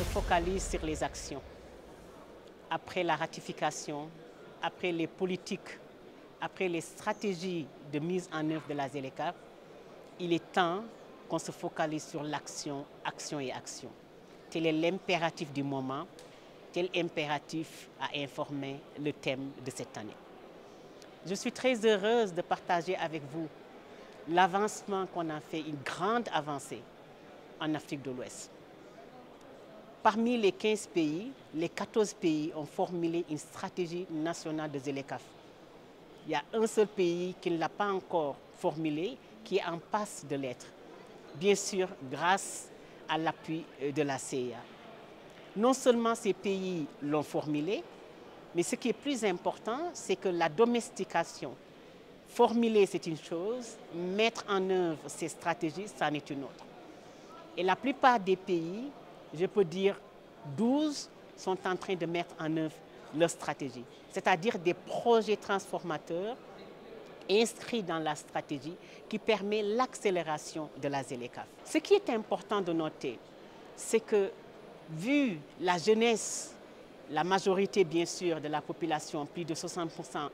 se focalise sur les actions. Après la ratification, après les politiques, après les stratégies de mise en œuvre de la ZLECAf, il est temps qu'on se focalise sur l'action, action et action. Tel est l'impératif du moment, tel impératif a informé le thème de cette année. Je suis très heureuse de partager avec vous l'avancement qu'on a fait, une grande avancée en Afrique de l'Ouest. Parmi les 15 pays, les 14 pays ont formulé une stratégie nationale de ZLECAf. Il y a un seul pays qui ne l'a pas encore formulé, qui est en passe de l'être. Bien sûr, grâce à l'appui de la CIA. Non seulement ces pays l'ont formulé, mais ce qui est plus important, c'est que la domestication, formuler c'est une chose, mettre en œuvre ces stratégies, c'en est une autre. Et la plupart des pays, je peux dire 12, sont en train de mettre en œuvre leur stratégie, c'est-à-dire des projets transformateurs inscrits dans la stratégie qui permet l'accélération de la ZLECAf. Ce qui est important de noter, c'est que vu la jeunesse, la majorité bien sûr de la population, plus de 60%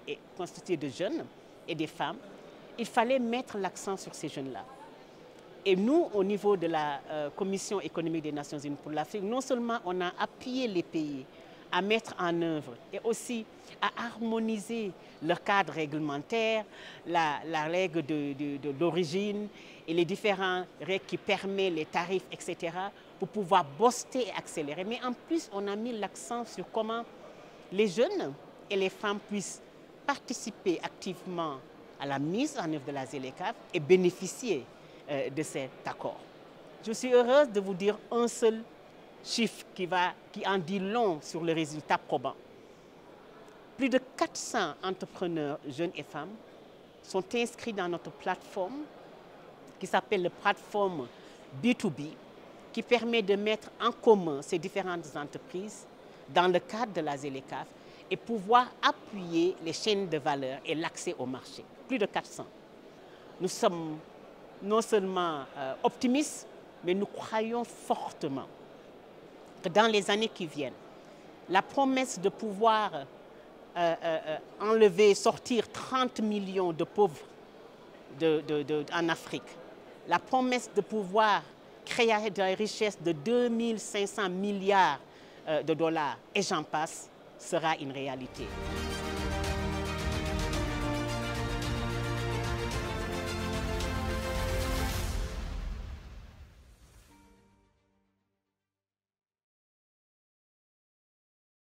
est constituée de jeunes et des femmes, il fallait mettre l'accent sur ces jeunes-là. Et nous, au niveau de la Commission économique des Nations Unies pour l'Afrique, non seulement on a appuyé les pays à mettre en œuvre et aussi à harmoniser leur cadre réglementaire, la règle d'origine et les différentes règles qui permettent les tarifs, etc., pour pouvoir booster et accélérer. Mais en plus, on a mis l'accent sur comment les jeunes et les femmes puissent participer activement à la mise en œuvre de la ZLECAf et bénéficier de cet accord. Je suis heureuse de vous dire un seul chiffre qui en dit long sur le résultat probant. Plus de 400 entrepreneurs jeunes et femmes sont inscrits dans notre plateforme qui s'appelle la plateforme B2B, qui permet de mettre en commun ces différentes entreprises dans le cadre de la ZLECAf et pouvoir appuyer les chaînes de valeur et l'accès au marché. Plus de 400. Nous sommes non seulement optimistes, mais nous croyons fortement que dans les années qui viennent, la promesse de pouvoir sortir 30 millions de pauvres en Afrique, la promesse de pouvoir créer de la richesse de 2500 milliards de dollars, et j'en passe, sera une réalité.